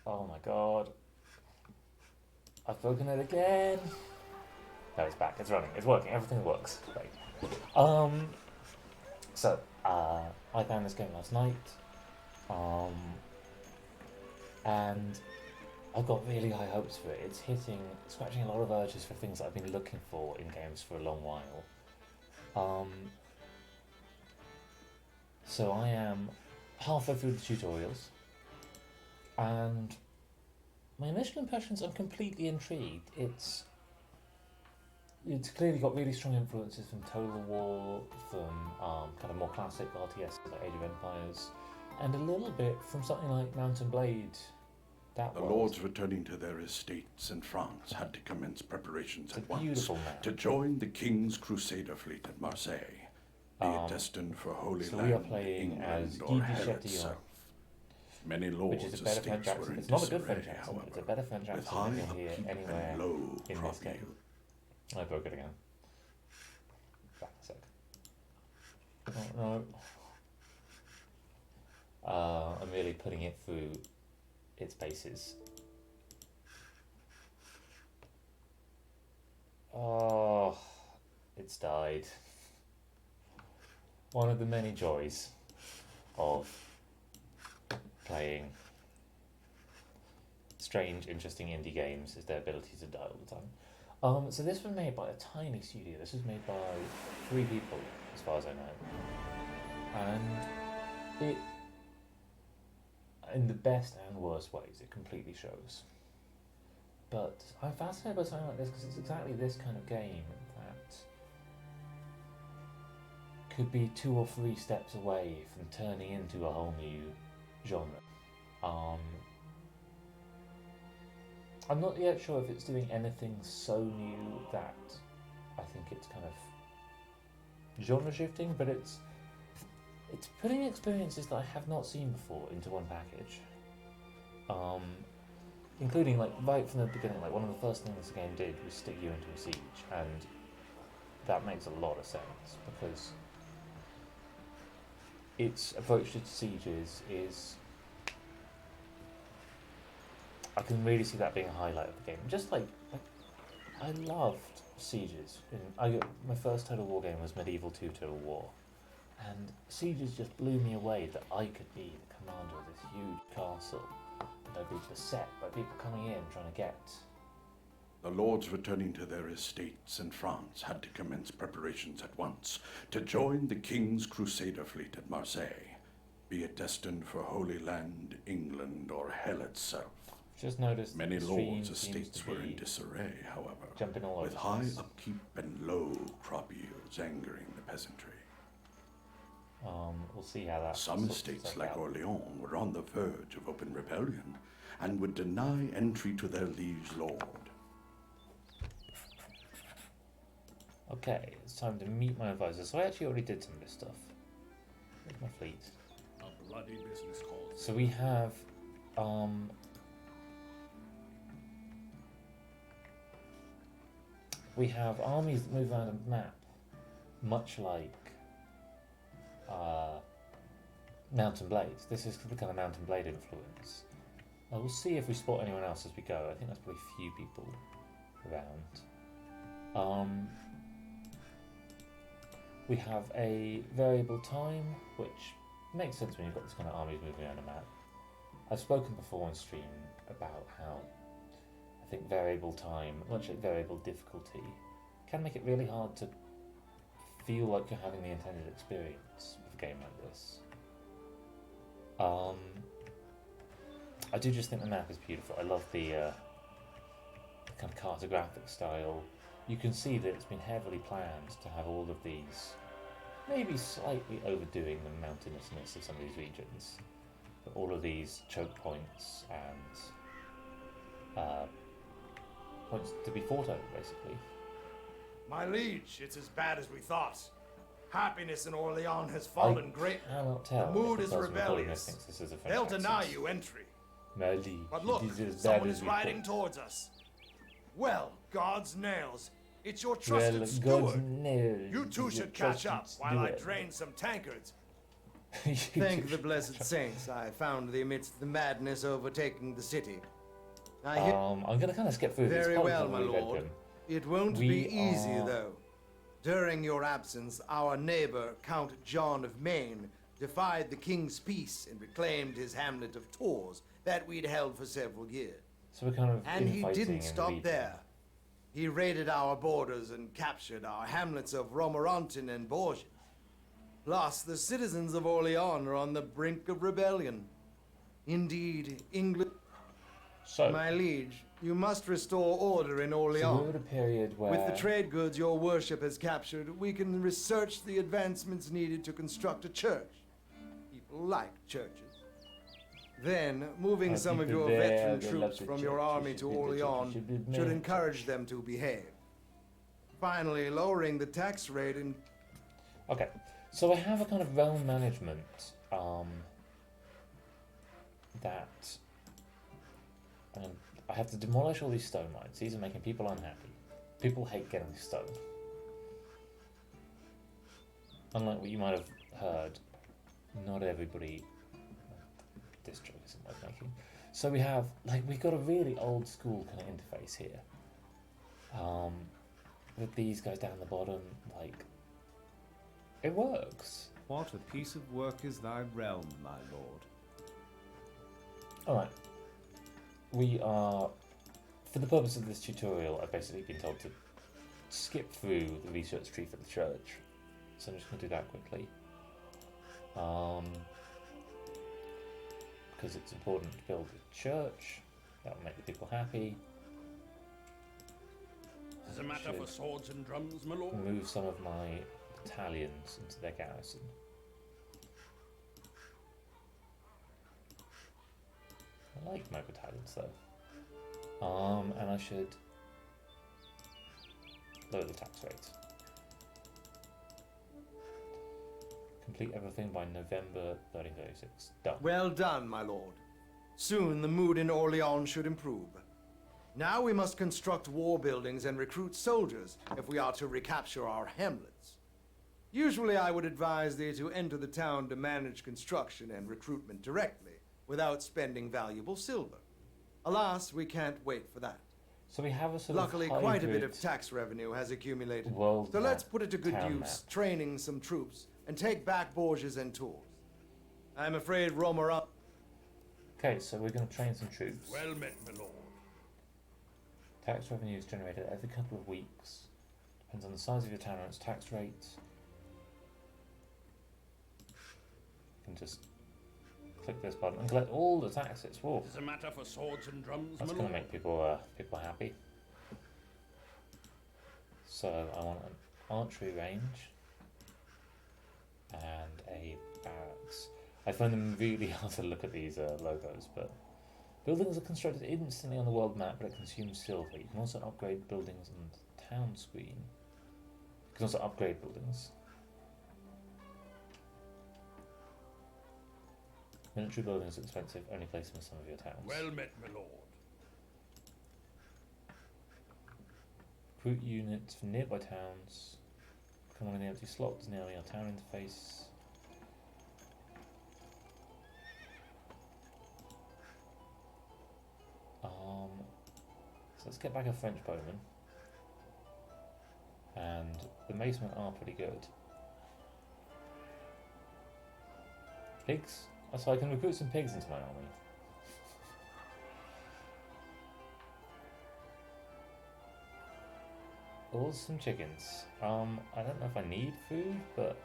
Oh my god. I've broken it again. No, it's back. It's running. It's working. Everything works. Great. So, I found this game last night. Um, and I've got really high hopes for it. It's scratching a lot of urges for things that I've been looking for in games for a long while. Um, so I am halfway through the tutorials, and my initial impressions, I'm completely intrigued. It's clearly got really strong influences from Total War, from kind of more classic RTS like Age of Empires, and a little bit from something like Mount and Blade. The lords returning to their estates in France had to commence preparations at once to join the King's Crusader fleet at Marseille, be it destined for Holy So Land, we are playing England, as or Guy de hell Châtillon, itself. Many which lords' is a better French estates were accent. in It's not a good disarray, French accent. however, It's a better French with accent high than you'll hear upkeep anywhere and low in this game. crop I broke it again. Back a sec. Oh, no. I'm really putting it through its paces. Oh, it's died. One of the many joys of playing strange, interesting indie games is their ability to die all the time. So this was made by a tiny studio. This was made by 3 people, as far as I know. And it, in the best and worst ways, it completely shows. But I'm fascinated by something like this because it's exactly this kind of game that could be 2 or 3 steps away from turning into a whole new genre. I'm not yet sure if it's doing anything so new that I think it's kind of genre shifting, but it's putting experiences that I have not seen before into one package. Including, like, right from the beginning, like, one of the first things the game did was stick you into a siege, and that makes a lot of sense, because its approach to sieges is... I can really see that being a highlight of the game. Just like I loved sieges. My first Total War game was Medieval 2 Total War, and sieges just blew me away that I could be the commander of this huge castle. I'd be beset by people coming in trying to get... The lords returning to their estates in France had to commence preparations at once to join the King's Crusader fleet at Marseille, be it destined for Holy Land, England, or hell itself. Just noticed many lords' estates were in disarray, however, with high upkeep and low crop yields angering the peasantry. We'll see how that... Some estates, like Orléans, were on the verge of open rebellion and would deny entry to their liege lord. Okay, it's time to meet my advisor. So I actually already did some of this stuff. Where's my fleet? A bloody business call. So we have... we have armies that move around a map, much like Mount and Blade. This is the kind of Mount and Blade influence. We'll see if we spot anyone else as we go. I think there's probably a few people around. We have a variable time, which makes sense when you've got this kind of armies moving around a map. I've spoken before on stream about how I think variable time, much like variable difficulty, can make it really hard to feel like you're having the intended experience with a game like this. I do just think the map is beautiful. I love the kind of cartographic style. You can see that it's been heavily planned to have all of these, maybe slightly overdoing the mountainousness of some of these regions, but all of these choke points and points to be fought over, basically. My liege, it's as bad as we thought. Happiness in Orléans has fallen great. I cannot tell. The mood if is the person recording rebellious. this thinks this is a French They'll accent. deny you entry. My liege, But look, it is as bad someone as is we riding thought. towards us. Well, God's nails. It's your Well, trusted God's steward. nails, You two your should catch up trusted while I steward. drain some tankards. Thank the blessed saints I found thee amidst the madness overtaking the city. I'm going to kind of skip through this. Very Probably well, haven't my really read lord. them. It won't We be easy, are- though. During your absence, our neighbor, Count John of Maine, defied the king's peace and reclaimed his hamlet of Tours that we'd held for several years. So we're kind of And he infighting didn't in the stop region. there. He raided our borders and captured our hamlets of Romorantin and Bourges. Plus, the citizens of Orleans are on the brink of rebellion. Indeed, England... So, My liege, you must restore order in so we're Orleans. at a period where... With the trade goods your worship has captured, we can research the advancements needed to construct a church. People like churches. Then, moving some of people your there, veteran they love troops the from church. your You army should to be the church. You Orleans should be the should main encourage church. them to behave. Finally, lowering the tax rate and Okay, so I have a kind of realm management that I have to demolish all these stone mines. These are making people unhappy. People hate getting stone. Unlike what you might have heard, not everybody. This joke isn't worth making. So we have we've got a really old school kind of interface here. With these guys down the bottom, it works. What a piece of work is thy realm, my lord. Alright. We are, for the purpose of this tutorial, I've basically been told to skip through the research tree for the church. So I'm just going to do that quickly. Because it's important to build a church. That will make the people happy. Is a matter for swords and drums, my lord? Move some of my battalions into their garrison. I like my battalions though. And I should lower the tax rate. Complete everything by November 3036. Done. well done, my lord. Soon the mood in Orleans should improve. Now we must construct war buildings and recruit soldiers if we are to recapture our hamlets. Usually I would advise thee to enter the town to manage construction and recruitment directly, without spending valuable silver. Alas, we can't wait for that. So we have a sort Luckily, of quite a bit hybrid of tax revenue has accumulated. world So let's map, put it to good town use, map. training some troops, and take back Bourges and Tours. I'm afraid Romoran... Okay, so we're going to train some troops. Well met, my lord. Tax revenue is generated every couple of weeks. Depends on the size of your town and its tax rate. You can just click this button and collect all the taxes. Whoa, Is a matter for swords and drums, that's my going to lord? make people happy. So I want an archery range and a barracks. I find them really hard to look at these logos, but buildings are constructed instantly on the world map, but it consumes silver. You can also upgrade buildings on the town screen. You can also upgrade buildings. Military buildings are expensive, only place them in some of your towns. Well met, my lord. Recruit units for nearby towns. Come on in the empty slots near your town interface. So let's get back a French bowman. And the macemen are pretty good. Pigs? Oh, so I can recruit some pigs into my army. Or some chickens. I don't know if I need food, but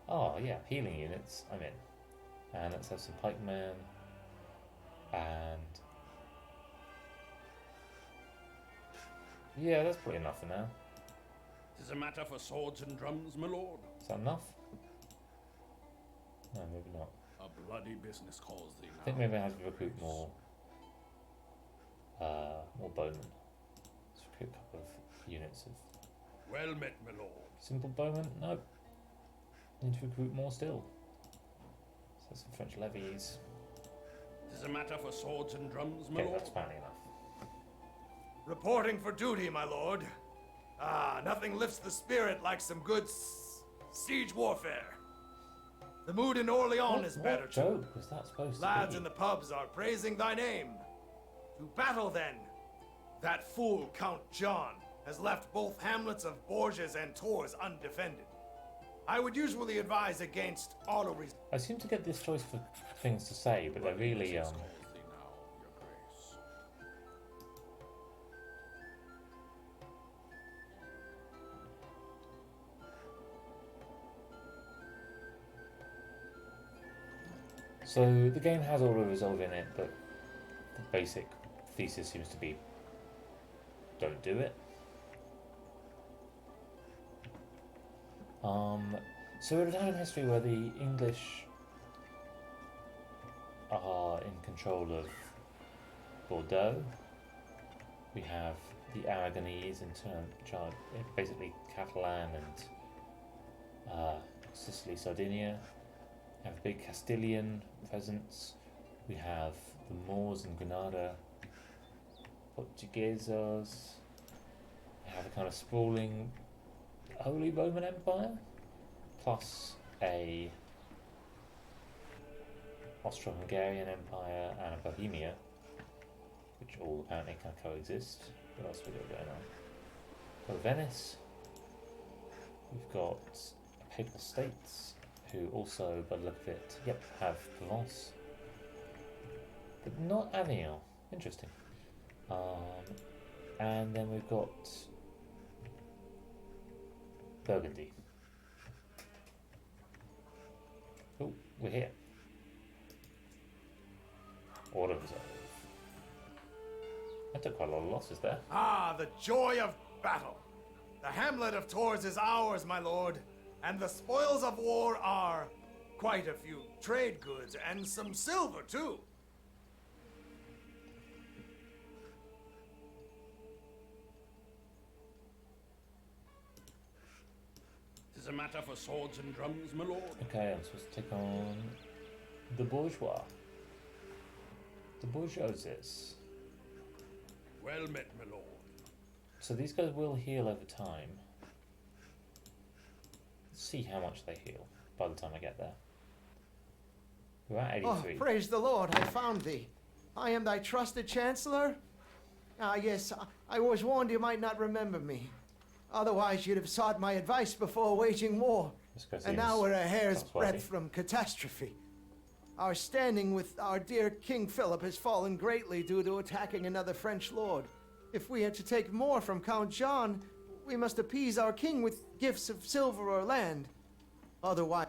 oh yeah, healing units, I'm in. And let's have some pikemen and yeah, that's probably enough for now. Is a matter for swords and drums, my lord? Is that enough? No, maybe not. A bloody business calls thee now. I think maybe I have to recruit more bowmen. Let's recruit a couple of units of Well met, my lord. simple bowmen. Nope. Need to recruit more still. So some French levies. Is a matter for swords and drums, my Okay, lord? that's apparently enough. Reporting for duty, my lord. Ah, nothing lifts the spirit like some good siege warfare. The mood in Orleans is better What too. joke was that supposed Lads to be? in the pubs are praising thy name. To battle then. That fool, Count John, has left both hamlets of Bourges and Tours undefended. I would usually advise against auto-resistance. I seem to get this choice for things to say, but they're really Calls thee now, your grace. So the game has auto resolve in it, but the basic thesis seems to be don't do it. So we're at a time in history where the English are in control of Bordeaux. We have the Aragonese in charge, basically Catalan and Sicily, Sardinia. We have big Castilian presence. We have the Moors in Granada, Portugueses. We have a kind of sprawling Holy Roman Empire, plus a Austro-Hungarian Empire and a Bohemia, which all apparently can coexist. What else we got going on? We've got Venice. We've got Papal States, who also, by the look of it, yep, have Provence, but not Avignon. Interesting. And then we've got Burgundy. Oh, we're here. Auto resolve. I took quite a lot of losses there. Ah, the joy of battle. The hamlet of Tours is ours, my lord, and the spoils of war are quite a few trade goods and some silver, too. Tis a matter for swords and drums, my lord. Okay, I'm supposed to take on the bourgeois. The bourgeoises. Well met, my lord. So these guys will heal over time. Let's see how much they heal by the time I get there. We're at 83. Oh, praise the Lord, I found thee. I am thy trusted chancellor? Ah, yes, I was warned you might not remember me. Otherwise, you'd have sought my advice before waging war. This guy And now seems we're a hair's trustworthy. breadth from catastrophe. Our standing with our dear King Philip has fallen greatly due to attacking another French lord. If we are to take more from Count John, we must appease our king with gifts of silver or land. Otherwise,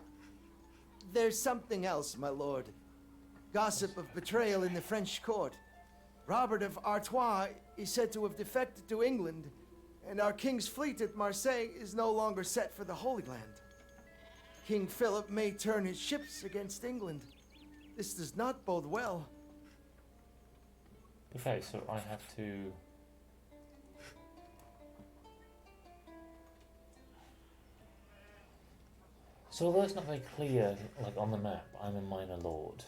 there's something else, my lord. Gossip of betrayal in the French court. Robert of Artois is said to have defected to England, and our king's fleet at Marseille is no longer set for the Holy Land. King Philip may turn his ships against England. This does not bode well. Okay, so I have to... So although it's not very clear, like on the map, I'm a minor lord.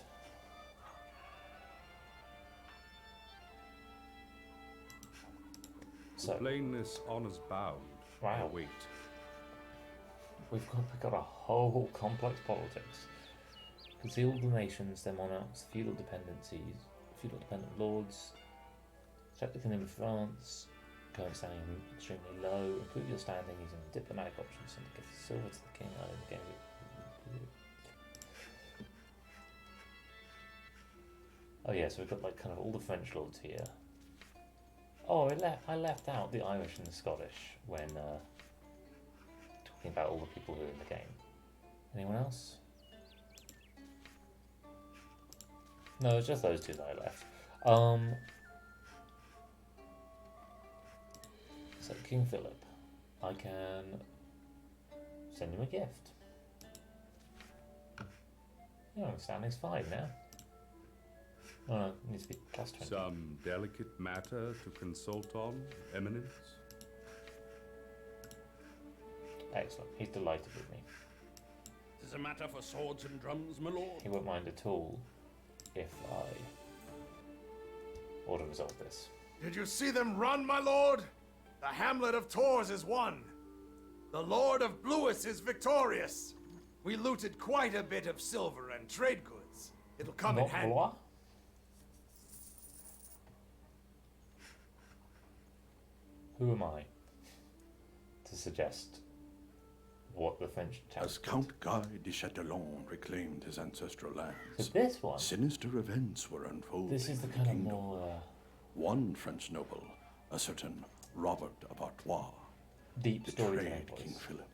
So, Plainness honours bound. Wow. Wait. we've got a whole complex politics. Concealed the nations, their monarchs, feudal dependencies, feudal dependent lords, check the kingdom of France, current standing extremely low, improve your standing using diplomatic options and give silver to the king early in the game. Oh yeah, so we've got like kind of all the French lords here. Oh, I left out the Irish and the Scottish when talking about all the people who are in the game. Anyone else? No, it's just those two that I left. So King Philip, I can send him a gift. Yeah, my standing's 5 now. Oh no, it needs to be plus 20. Some delicate matter to consult on, Eminence? Excellent, he's delighted with me. Tis a matter for swords and drums, my lord. He won't mind at all if I auto resolve this. Did you see them run, my lord? The hamlet of Tours is won. The Lord of Bluis is victorious. We looted quite a bit of silver and trade goods. It'll come in Not handy. Blois? Who am I to suggest what the French As Count Guy de Chatillon reclaimed his ancestral So lands, this one, sinister events were unfolding this is the in kind of kingdom. more One French noble, a certain Robert of Artois, deep storytelling betrayed King voice. Philip,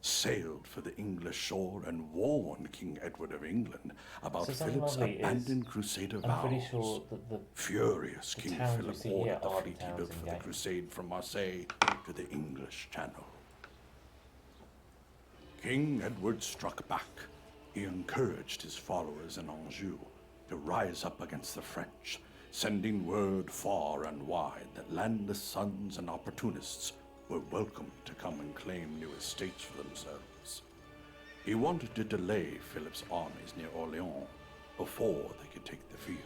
sailed for the English shore and warned King Edward of England about So something Philip's lovely is, abandoned crusader vows. I'm pretty sure that the Furious the King towns we Philip see here ordered the are the fleet he towns built in for the game. crusade from Marseille to the English Channel. King Edward struck back. He encouraged his followers in Anjou to rise up against the French, sending word far and wide that landless sons and opportunists were welcome to come and claim new estates for themselves. He wanted to delay Philip's armies near Orleans before they could take the field.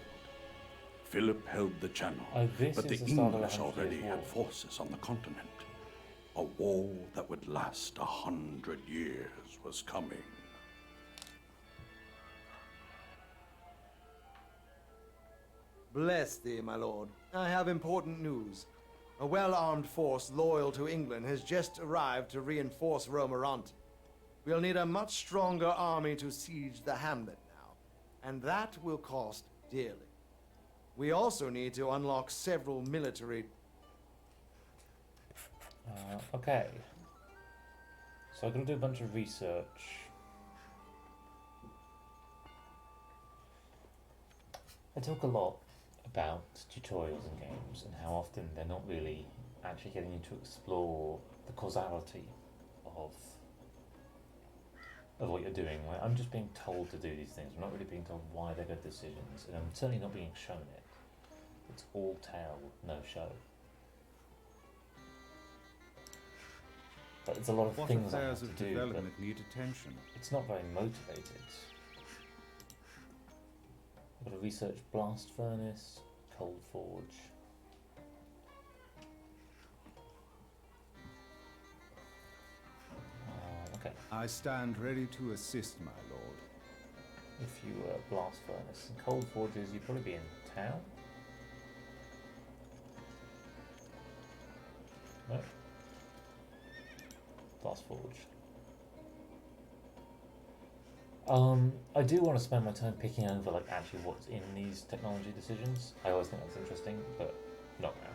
Philip held the Channel, Oh, this but is the the start of the English 100 already Years' had War. forces on the continent. A war that would last 100 years was coming. Bless thee, my lord. I have important news. A well-armed force loyal to England has just arrived to reinforce Romoranti. We'll need a much stronger army to siege the hamlet now, and that will cost dearly. We also need to unlock several military... Okay. So I'm going to do a bunch of research. I talk a lot about tutorials in games and how often they're not really actually getting you to explore the causality of what you're doing. Like, I'm just being told to do these things. I'm not really being told why they're good decisions, and I'm certainly not being shown it. It's all tell, no show. But it's a lot of What things I have affairs to of do, but development need attention? it's not very motivated. I've got to research blast furnace, cold forge. Okay, I stand ready to assist, my lord. if you blast furnace and cold forges, you'd probably be in town. No. Blast forge. I do want to spend my time picking over like actually what's in these technology decisions. I always think that's interesting, but not now.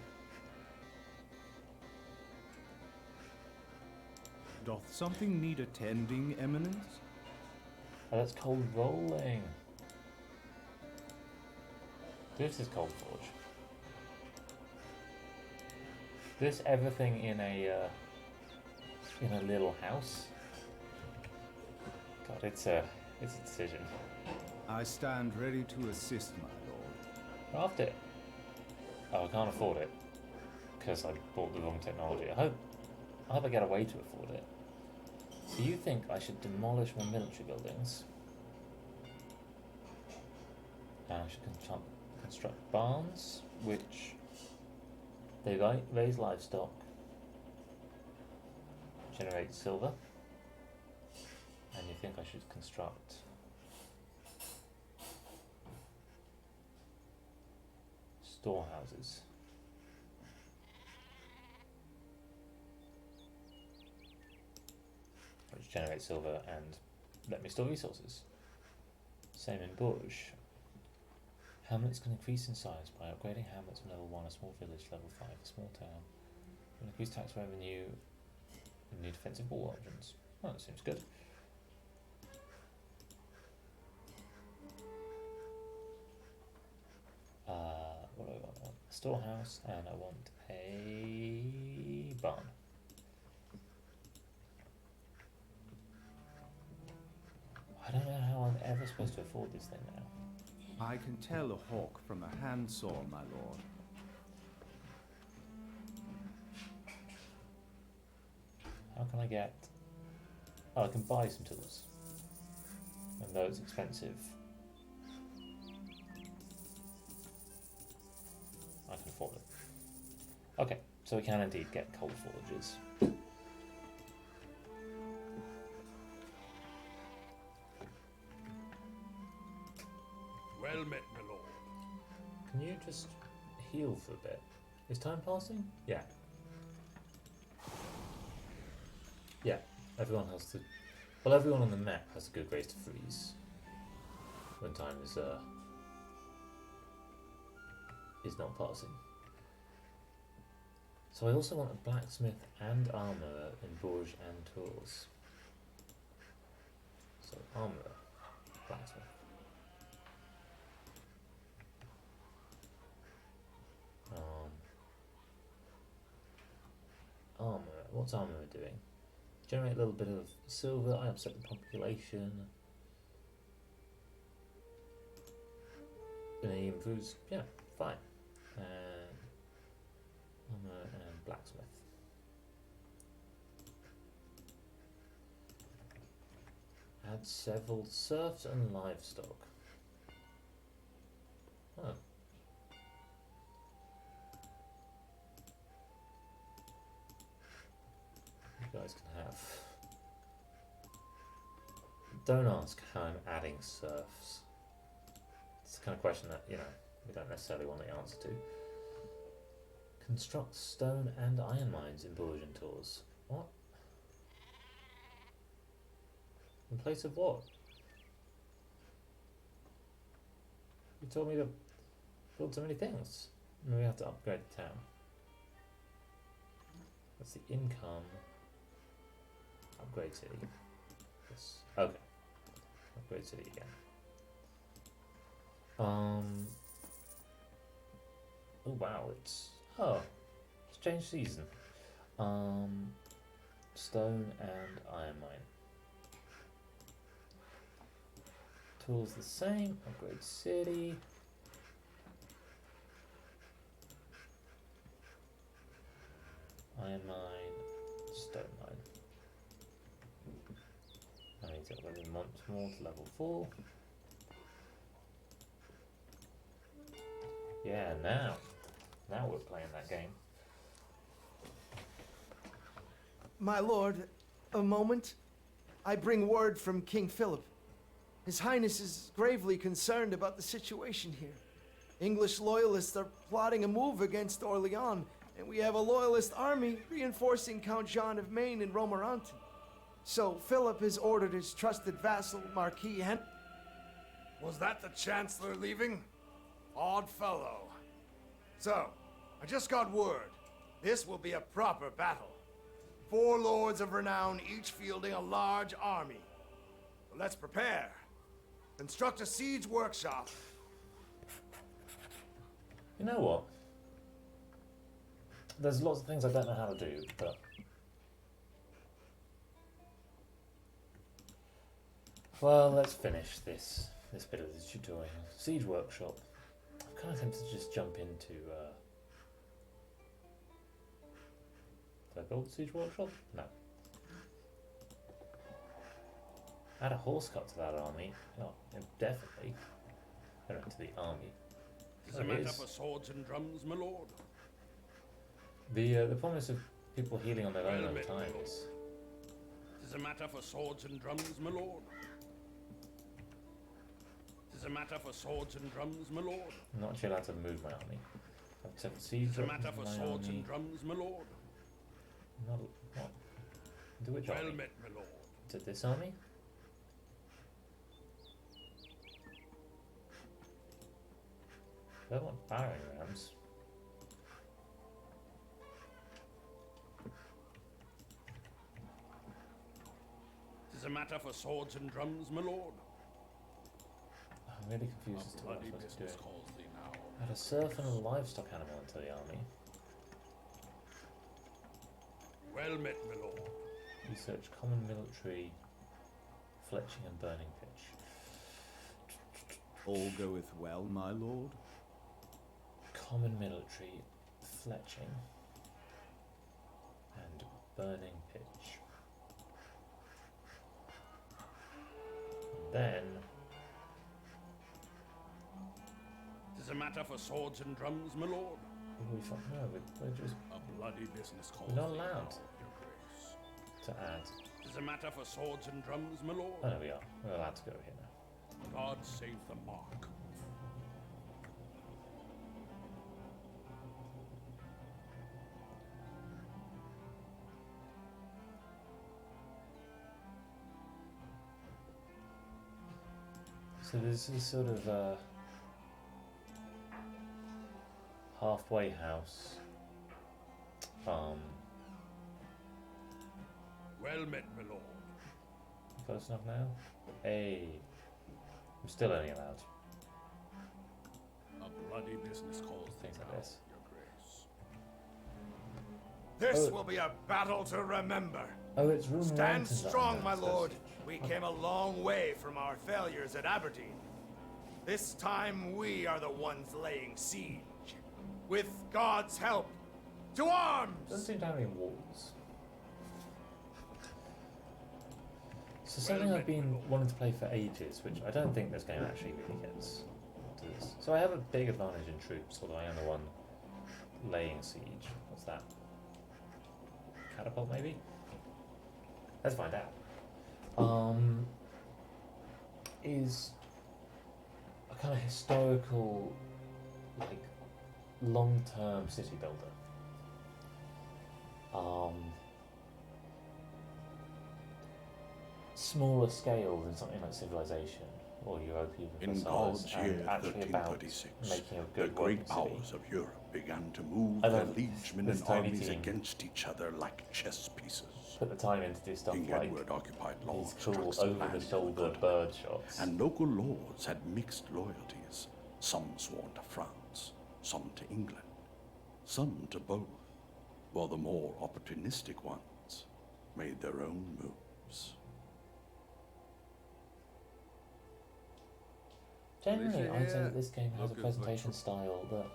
Doth something need attending, Eminence? Oh, that's cold rolling. This is cold forge. This everything in a little house. God, it's a decision. I stand ready to assist, my lord. Craft it. Oh, I can't afford it because I bought the wrong technology. I hope I get a way to afford it. So you think I should demolish my military buildings? And I should construct barns, which they raise livestock, generate silver, and you think I should construct storehouses. Which generate silver and let me store resources. Same in Bourges. Hamlets can increase in size by upgrading hamlets from level 1, a small village, level 5, a small town. Can increase tax revenue and new defensive wall options. Oh, that seems good. What do I want? A storehouse, and I want a barn. I don't know how I'm ever supposed to afford this thing now. I can tell a hawk from a handsaw, my lord. How can I get... Oh, I can buy some tools. And though it's expensive, I can afford it. Okay, So we can indeed get coal forges. Well met, my lord. Can you just heal for a bit? Is time passing? Yeah. Yeah, everyone has to... Well, everyone on the map has a good grace to freeze when time is not passing. So I also want a blacksmith and armourer in Bourges and Tours. So armourer, blacksmith. Armourer, what's armourer doing? Generate a little bit of silver, I upset the population. And he improves, yeah, fine. And armourer and blacksmith. Add several serfs and livestock. Oh. You guys can have. Don't ask how I'm adding serfs. It's the kind of question that, you know, we don't necessarily want the answer to. Construct stone and iron mines in Bourges and Tours. What? In place of what? You told me to build so many things. And we have to upgrade the town. That's the income. Upgrade city. Yes. Okay. Upgrade city again. Oh wow, it's changed season. Stone and iron mine. Tools the same. Upgrade city. Iron mine. Stone mine. I need to upgrade once more to level 4. Yeah, now we're playing that game. My lord, a moment. I bring word from King Philip. His Highness is gravely concerned about the situation here. English loyalists are plotting a move against Orleans, and we have a loyalist army reinforcing Count John of Maine in Romorantin. So Philip has ordered his trusted vassal, Marquis Hen... Was that the Chancellor leaving? Odd fellow. So, I just got word. This will be a proper battle. 4 lords of renown, each fielding a large army. So let's prepare. Construct a siege workshop. You know what? There's lots of things I don't know how to do, but... Well, let's finish this bit of the tutorial. Siege workshop. I'm kind of tempted to just jump into... Did I build a siege workshop? No. Add a horse cut to that army. Oh, definitely. Add it to the army. Tis a matter for swords and drums, my lord. The promise of people healing on their own Well over met, my time lord. is... Tis a matter for swords and drums, my lord. Tis a matter for swords and drums, my lord. I'm not actually allowed to move my army. Except for siege Tis a weapons matter in for my swords army. and drums, my lord. Not, what? To which Well army? met, my lord. To this army? I don't want battering rams. Tis a matter for swords and drums, my lord. I'm really confused as to what I'm Bloody supposed to do. business calls thee now. Add a serf and a livestock animal into the army. Well met, my lord. Research common military, fletching and burning pitch. All goeth well, my lord? Common military, fletching and burning pitch. And then Tis a matter for swords and drums, my lord. what do we find? No, we're just bloody business calls. We're not thee allowed now, your grace. to add. Tis a matter for swords and drums, my lord. Oh, there we are. We're allowed to go here now. God save the mark. So there's this sort of halfway house. Well met, my lord. Close enough now? Hey. I'm still only allowed A bloody business calls thee things like now, this. your grace. This Oh. will be a battle to remember. Oh, it's room Stand mountains that strong, I'm my allowed to lord. go We came a long way from our failures at Aberdeen. This time we are the ones laying siege. With God's help, to Doesn't arms! seem to have any walls. So something I've been wanting to play for ages, which I don't think this game actually really gets to this. So I have a big advantage in troops, although I am the one laying siege. What's that? Catapult maybe? Let's find out. Is a kind of historical, like, long-term city builder. Smaller scale than something like Civilization or European In Versailles, God's and year actually about 1336, making a the good great working city. powers of Europe began to move I their love liegemen this and tiny armies team. against each other like chess pieces. Put the time in to do stuff King like Edward occupied these large cool tracts of land in over-the-shoulder Scotland, bird shots. and local lords had mixed loyalties. Some sworn to France, some to England, some to both, while the more opportunistic ones made their own moves. Generally, Alicia I'd say here. that this game has a Look at presentation what- style that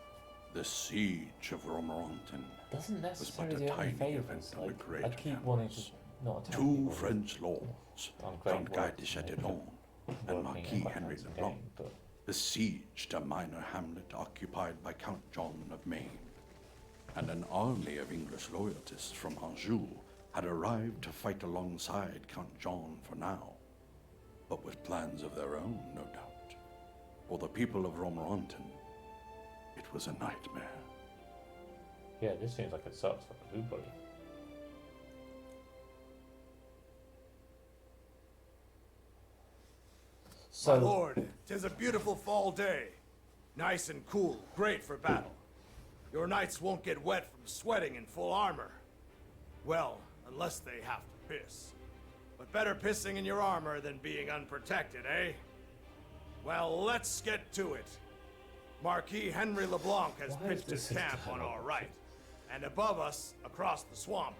The siege of Romorantin, doesn't necessarily a do any tiny favours. event on the Like, great I keep wanting to canvas. not attack two people French lords, on great Count Guy work de to make it Chatillon working and in Marquis quite Henry handsome Leblanc, game, but besieged a minor hamlet occupied by Count John of Maine, and an army of English loyalists from Anjou had arrived to fight alongside Count John for now, but with plans of their own, no doubt. For the people of Romorantin, it was a nightmare. yeah, this seems like it sucks for everybody. My So, lord, 'tis a beautiful fall day. Nice and cool, great for battle. Your knights won't get wet from sweating in full armor. Well, unless they have to piss. But better pissing in your armor than being unprotected, eh? Well, let's get to it. Marquis Henry Leblanc has Why is pitched his this camp on dialogue? our right. And above us, across the swamp,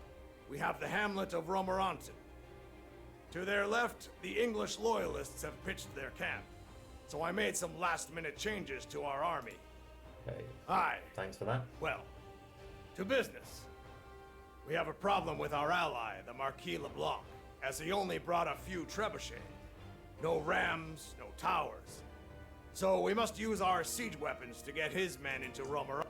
we have the hamlet of Romorantin. To their left, the English loyalists have pitched their camp. So I made some last-minute changes to our army. okay, Aye, thanks for that. well, to business. We have a problem with our ally, the Marquis Leblanc, as he only brought a few trebuchets. No rams, no towers. So we must use our siege weapons to get his men into Romorantin.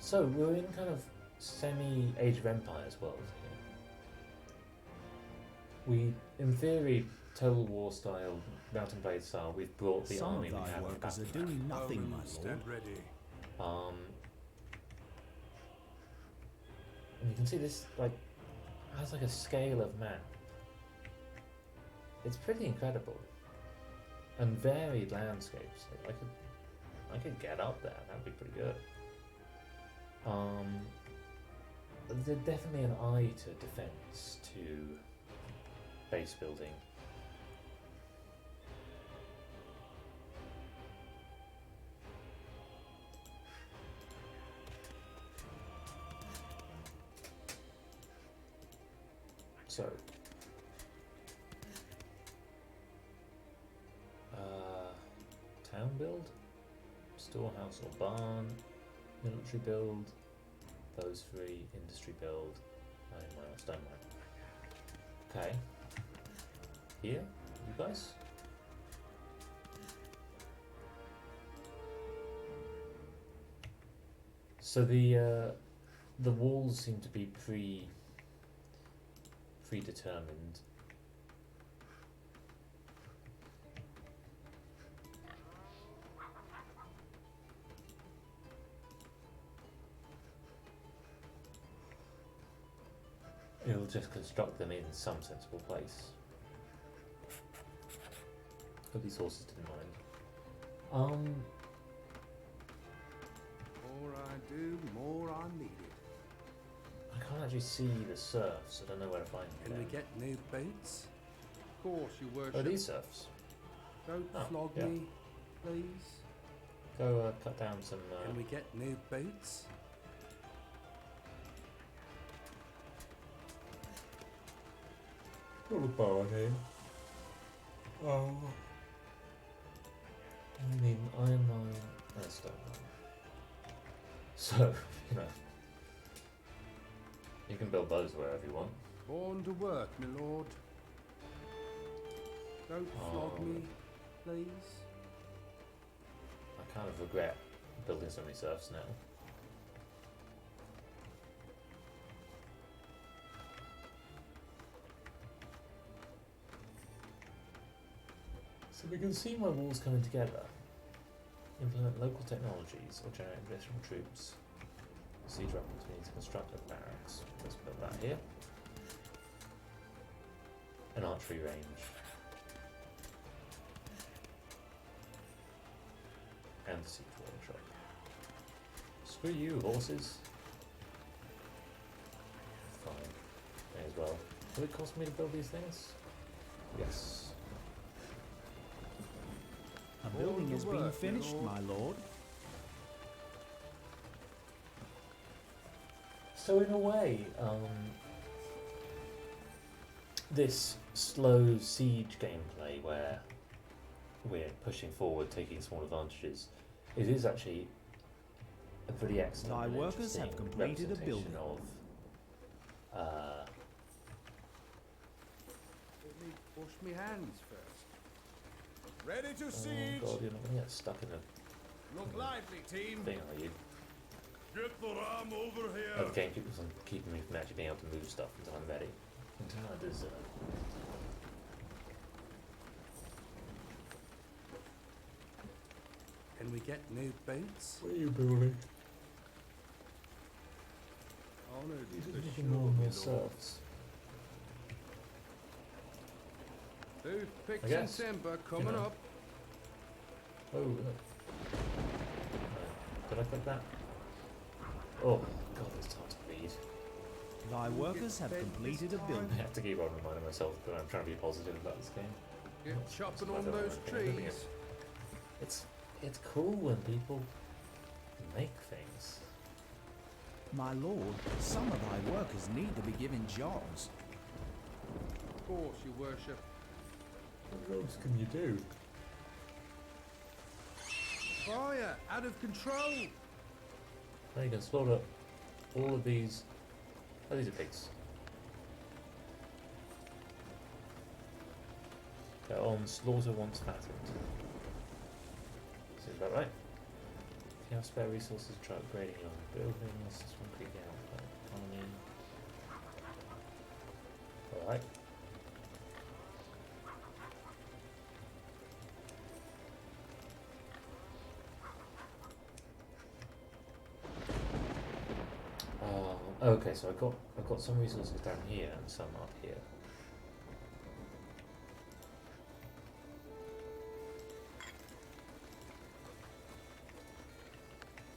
So, we're in kind of semi-Age of Empires world here. We, in theory, Total War style, Mountain Blade style, we've brought the Some army of we thy have workers back. are doing nothing, my Arms, lord. stand ready. And you can see this, like, has like a scale of map. It's pretty incredible. And varied landscapes. Like, I could get up there, that'd be pretty good. There's definitely an eye to defense, to base building. So, town build, storehouse or barn, military build, those three, industry build, iron mine or stone mine. Okay. Here, you guys? So the the walls seem to be predetermined. It'll just construct them in some sensible place. Hope these horses didn't mind. More I do, more I need it. I can't actually see the serfs. I don't know where to find them. Can we get new boots? Of course, your worship. Oh, these serfs. Don't Oh, flog yeah. me, please. Go cut down some. Can we get new boots? Got a bar here. Oh. I mean, iron mine and stone mine. So, you know, you can build those wherever you want. Born to work, my lord. Don't flog Oh. me, please. I kind of regret building so many serfs now. So we can see my walls coming together. Implement local technologies or generate additional troops. Siege weapons, we need to construct a barracks. Let's build that here. An archery range. And the siege workshop. Screw you, horses. Fine. May as well. Will it cost me to build these things? Yes. A building has been work, finished, my my lord. So in a way, this slow siege gameplay where we're pushing forward, taking small advantages, it is actually a pretty excellent Thy and workers have interesting completed a representation building. of Let me wash my hands first. Ready to oh siege. god, you're not going to get stuck in a Look lively, team. thing, are you? Get the ram over Oh, here. the game keeps on keeping me from actually being able to move stuff until I'm ready. Until I deserve. Can we get new boots? What are you building? Honored These is are the making show, more and my more lord. serfs. Toothpicks I and guess, timber coming know. up. Oh, look. No. Did I click that? Oh, god, it's hard to read. Thy workers have completed a building. I have to keep on reminding myself that I'm trying to be positive about this game. Get That's- chopping that's on what I those don't like. trees. It's cool when people make things. My lord, some of thy workers need to be given jobs. Of course, your worship. What else can you do? Fire! Out of control! Now you can slaughter all of these. Oh, these are pigs. Go on, slaughter once fattened. Seems about right. If you have spare resources, try upgrading your buildings. This one could get out economy. Alright. Okay, so I've got some resources down here and some up here.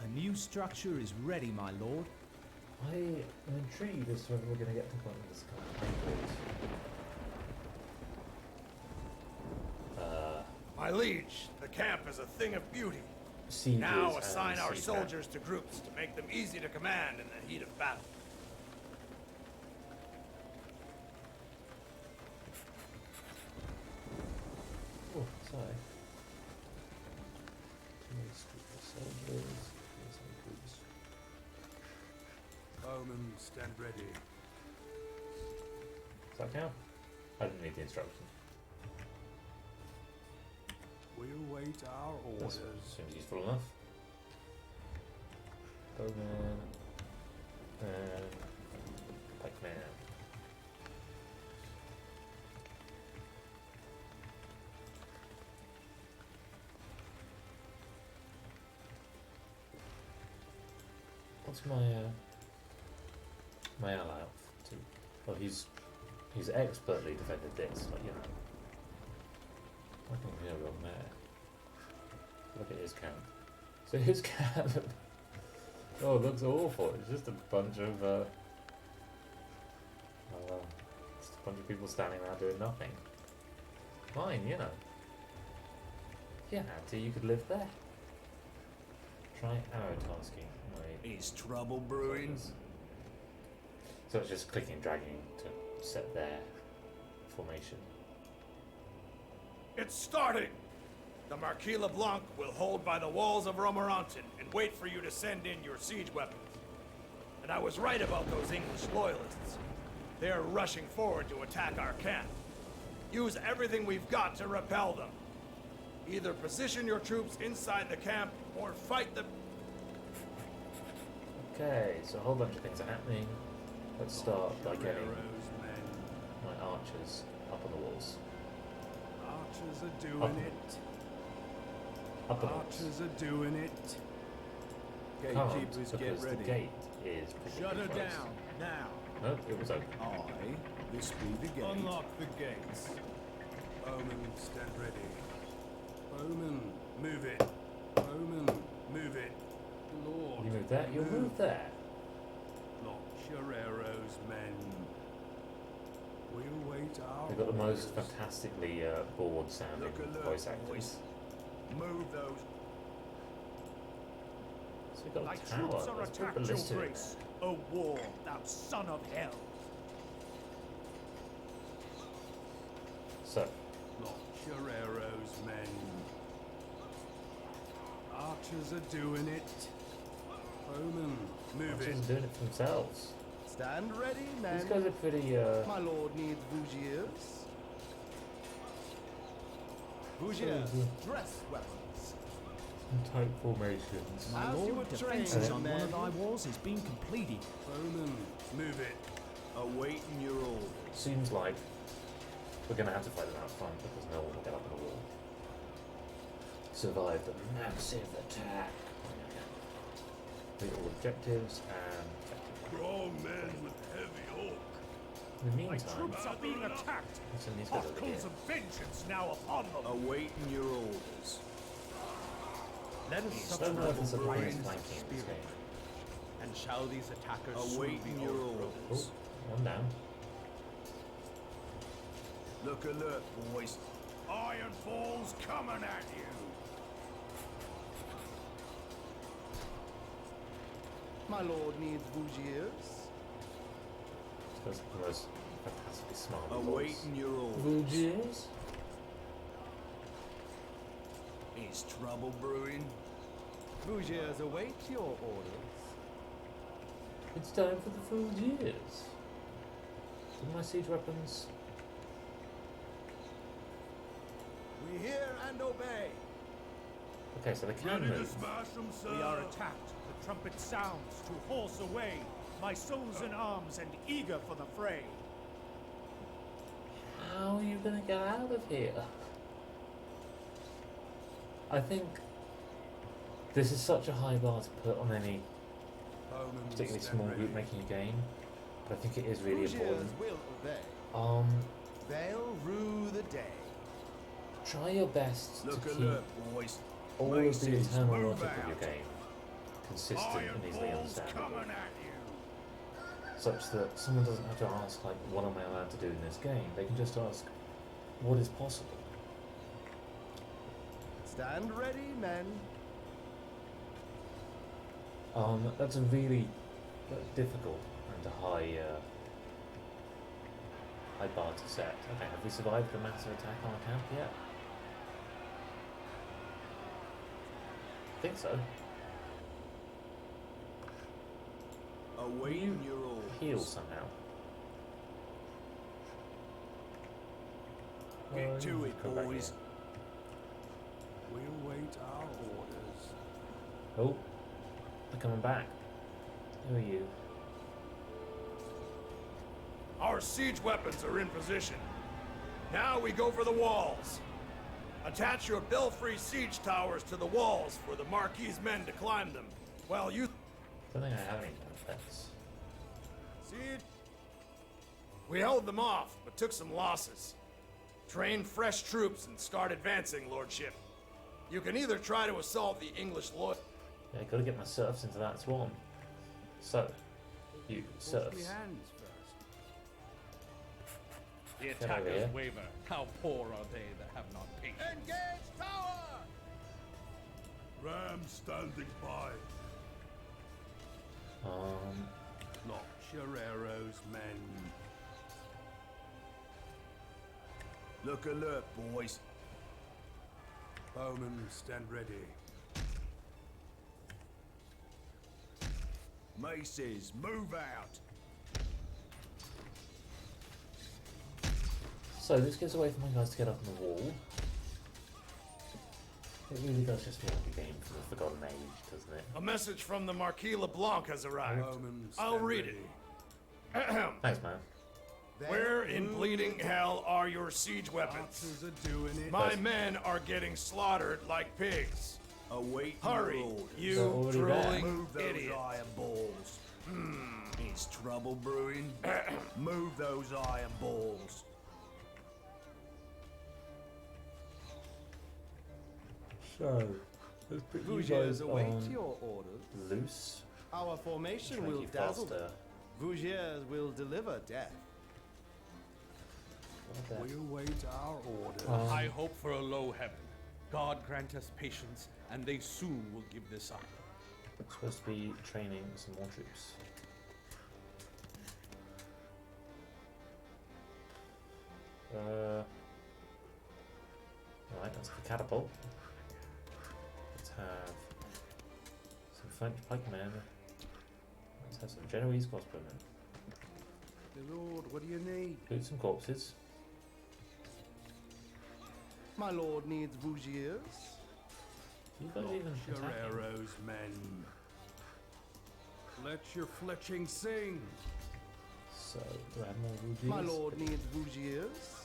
A new structure is ready, my lord. I am intrigued as to whether we're going to get to the point of this kind of hybrid. My liege, the camp is a thing of beauty. Sieges Now and assign our siege soldiers to groups to make them easy to command in the heat of battle. Oh, sorry. Too many stupid soldiers. Here's some groups. Bowmen, stand ready. Does that count? I didn't need the instructions. We'll wait our That orders. seems useful enough. Bowman. Pikeman. What's my ally up to? Well, he's expertly defended this, like, you know. I can hear on there. Look at his camp. So his camp, oh, it looks awful. It's just a bunch of just a bunch of people standing around doing nothing. Fine, you know. Yeah, Auntie, you could live there. Try arrow tasking. Wait. Is trouble brewing? So it's just clicking and dragging to set their formation. It's starting! The Marquis LeBlanc will hold by the walls of Romorantin and wait for you to send in your siege weapons. And I was right about those English loyalists. They're rushing forward to attack our camp. Use everything we've got to repel them. Either position your troops inside the camp or fight them. Okay, so a whole bunch of things are happening. Let's start by getting my archers up on the walls. Archers are Up doing on it. Up on the walls. Archers are doing it. Can't, Gatekeepers, get because ready. the gate is Shut her closed. down, now. No, it was open. Aye, this be the gate. Unlock the gates. Bowman, stand ready. Bowman, move it. Bowman, move it. Lord, You move there, you'll move there. Launch your arrows, men. We'll wait our They've got the most orders. fantastically bored sounding Look alert, voice boys. actors. Move those. So we've got My a tower. troops are Let's put attacked, your ballista in grace. O war, thou son of hell. there. So, Launch your arrows, men. Archers are doing it. Bowman, move archers it. are doing it for themselves. Stand ready, These men. guys are pretty, My lord needs bougiers. Bougiers, dress weapons. tight formations. My As you lord, were trained, defences on one men. of thy walls has been completed. Bowman, move it. Awaiting your orders. Seems like we're going to have to fight them out front because no one will get up on the wall. Survive the massive attack. Complete all objectives and effective. Strong men with heavy oak. In the My meantime, troops are being attacked. let's send these guys over here. Oracles of vengeance now upon them. Awaiting your orders. Let us Stone supplement weapons are the Brian's highest flanking in this spirit. game. And shall these attackers soon Awaiting be your overthrown? orders. Oh, one down. Look alert, boys. Iron Falls coming at you. My lord needs bougiers. That's the most fantastically smart voice. Awaiting your orders. Bougiers? Is trouble brewing? Bougiers await your orders. It's time for the Bougiers. Did my siege weapons? We hear and obey. Okay, so they can Ready to move. smash them, sir? We are attacked. The trumpet sounds to horse away. My soul's in arms and eager for the fray. How are you gonna get out of here? I think this is such a high bar to put on any Bowman, particularly stand small ready. group making a game, but I think it is really Bougiers important. will obey. They'll rue the day. Try your best Look to keep alert, boys. all of the Maces, internal move logic of your out. game consistent Iron and easily Falls understandable, coming at you. such that someone doesn't have to ask, like, what am I allowed to do in this game? They can just ask, what is possible? Stand ready, men. That's a really difficult and a high bar to set. Okay, have we survived the massive attack on our camp yet? I think so. Awaiting your orders. Heal somehow. Get to you it, come back boys. We'll wait our orders. here. Oh, they're coming back. Who are you? Our siege weapons are in position. Now we go for the walls. Attach your belfry siege towers to the walls for the Marquis' men to climb them, while you... I don't think I have any defense. Siege? We held them off, but took some losses. Trained fresh troops and start advancing, Lordship. You can either try to assault the English lord... Yeah, gotta get my serfs into that swarm. So, you serfs. hands first. The Get over here. attackers waver. How poor are they that have not patience? Engage tower! Ram standing by. Lock your arrows, men. Look alert, boys. Bowmen, stand ready. Maces, move out. So this gives a way for my guys to get up on the wall. It really does just feel like a game from the Forgotten Age, doesn't it? A message from the Marquis LeBlanc has arrived. Bowmen, I'll stand read ready. it. Thanks, man. Where in bleeding hell are your siege weapons? Archers are doing it. My men are getting slaughtered like pigs. Await Hurry, your orders. you They're already there. drooling Move those idiot. iron balls. Is trouble brewing? Move those iron balls. So, let's put you Vougiers guys await on your orders. loose. Our formation Try to will keep dazzle faster. them. Vougiers will deliver death. What We await our orders. I hope for a low heaven. God grant us patience, and they soon will give this up. I'm supposed to be training some more troops. Right, that's the catapult. Let's have some French pikemen. Let's have some Genoese crossbowmen. My lord, what do you need? Loot some corpses. My lord needs Vougiers. You guys even Your attacking? arrows, men. Let your fletching sing. So, do I have more rubies? My lord needs Vougiers.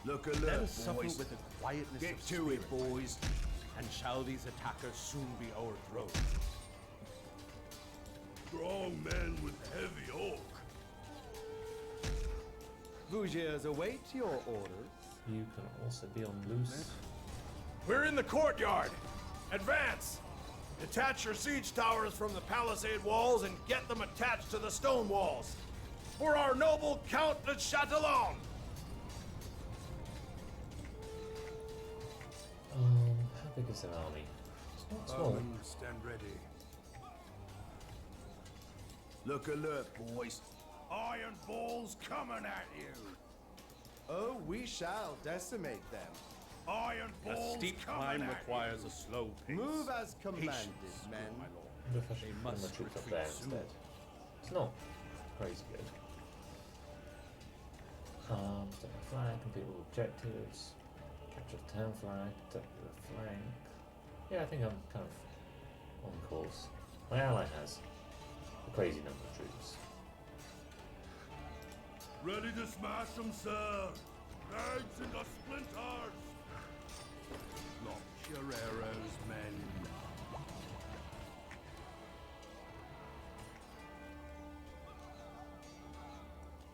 Look Let alert, us suffer boys. with the quietness Get of to spirit, it, boys. and shall these attackers soon be overthrown. Strong men with heavy oak. Vougiers await your orders. You can also be on loose. We're in the courtyard. Advance. Detach your siege towers from the palisade walls and get them attached to the stone walls. For our noble Count de Chatillon. How big is their army? It's not small. Bowmen, stand ready. Look alert, boys. Iron balls coming at you. Oh, we shall decimate them. Iron A balls steep coming climb at requires a slow pace. Move as commanded, Patience, men. my lord. I wonder if I should They put my must troops up retreat there soon. instead. It's not crazy good. Protect the flag, complete all objectives, capture the town flag, protect the flank. Yeah, I think I'm kind of on course. My ally has a crazy number of troops. Ready to smash them, sir. Knives into splinters. Launch your arrows, men.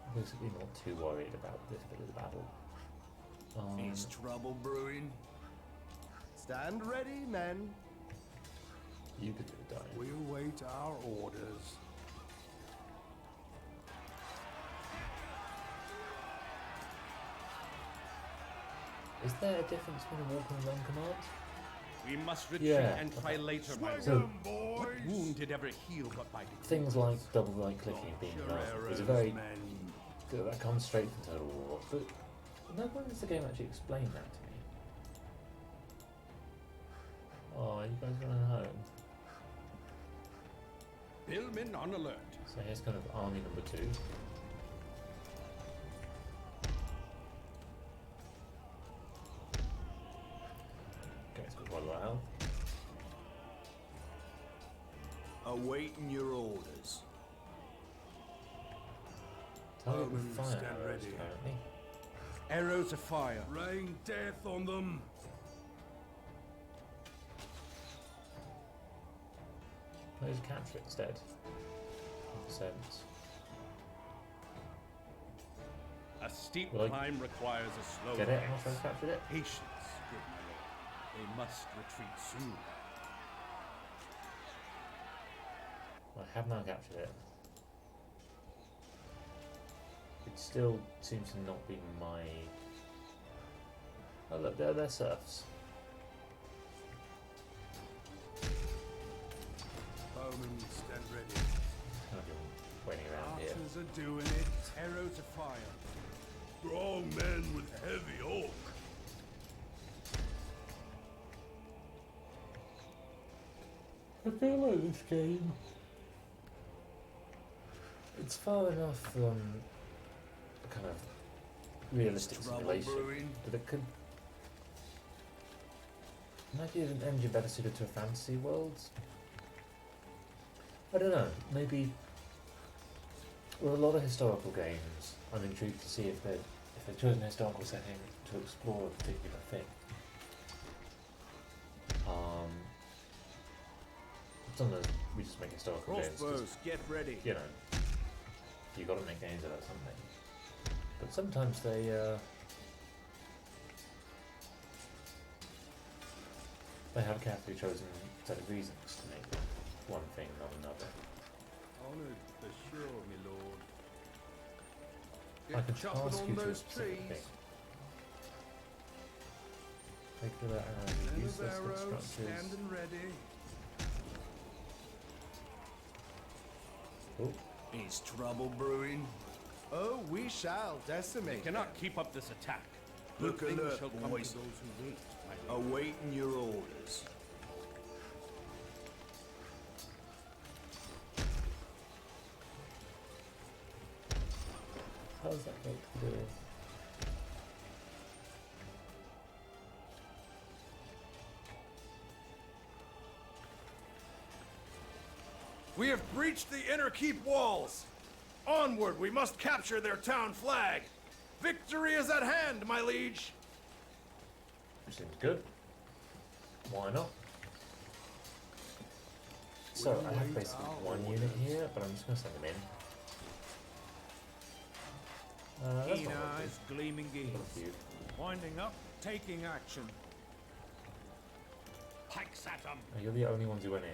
I'm basically not too worried about this bit of the battle. Is trouble brewing? Stand ready, men. You could do the dying. We await our orders. Is there a difference between a walk and a run command? We must retreat Yeah. and try later, my lord. So- What wound did ever heal but by degree? Things like double right clicking and being Your enough is arrows, a very men. good. That comes straight from Total War. But no one does the game actually explain that to me. Oh, you guys running home. Billmen on alert. So here's kind of army number 2. Okay, it's got quite a lot of health. Awaiting your orders. Target with Bowman, fire stand arrows, ready. apparently. Arrows of fire. Rain death on them. Let's capture it instead. Makes sense. A steep Will I climb requires a slow Get it pace. after I've captured it? Patience, good my lord. They must retreat soon. I have now captured it. It still seems to not be my... Oh look, there are their serfs. Bowman, stand ready. I've been waiting around here. Archers are doing it. Arrows of fire. Strong men with heavy oak. I feel like this game. It's far enough from a kind of realistic simulation that it could might be an engine better suited to a fantasy world. I don't know. Maybe with a lot of historical games, I'm intrigued to see if they've chosen a historical setting to explore a particular thing. Sometimes we just make historical games 'cause, Crossbows, get ready. you know, you got to make games about something. But sometimes they have carefully chosen a set of reasons to make one thing, not another. Honored for sure, my lord. I could chopping task on you to a those specific trees. thing. Regular arrows, Men of useless arrows, constructors. standing ready. Oh, Is trouble brewing? Oh, we shall They decimate. cannot keep up this attack. Look Good things alert, shall come boys. to those who wait, my lord. Awaiting your orders. how's that going to do? We have breached the inner keep walls. Onward, we must capture their town flag. Victory is at hand, my liege. Seems good. Why not? So I have basically one unit here, but I'm just going to send them in. That's Keen not what eyes, gleaming gaze. you. Winding up, taking action. Pikes at them. Oh, you're the only ones who went in.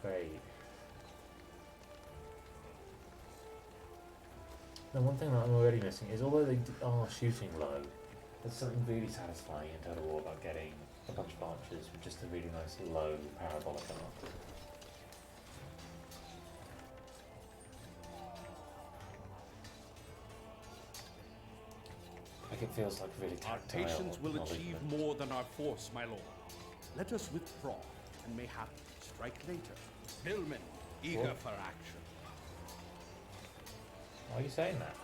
Great. Now one thing that I'm already missing is although they are shooting low, there's something really satisfying in Total War about getting a bunch of archers with just a really nice low parabolic arc. Like it feels like really Our tactile. patience will achieve acknowledgement. more than our force, my lord. Let us withdraw, and mayhap strike later. Hillmen, eager What? for action. Why are you saying that?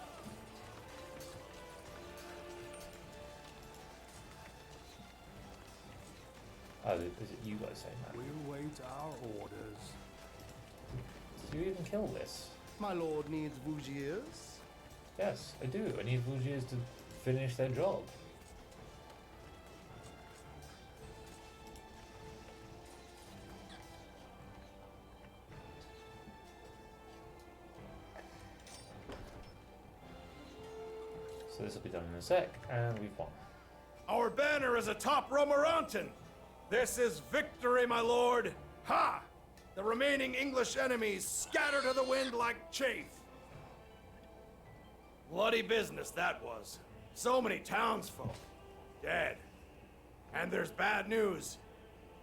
Oh, is it you guys saying that? We'll wait our orders. Did you even kill this? My lord needs Vougiers. Yes, I do. I need Vougiers to finish their job. So this will be done in a sec, and we've won. Our banner is atop Romorantin. This is victory, my lord. Ha! The remaining English enemies scatter to the wind like chaff. Bloody business that was. So many townsfolk dead. And there's bad news.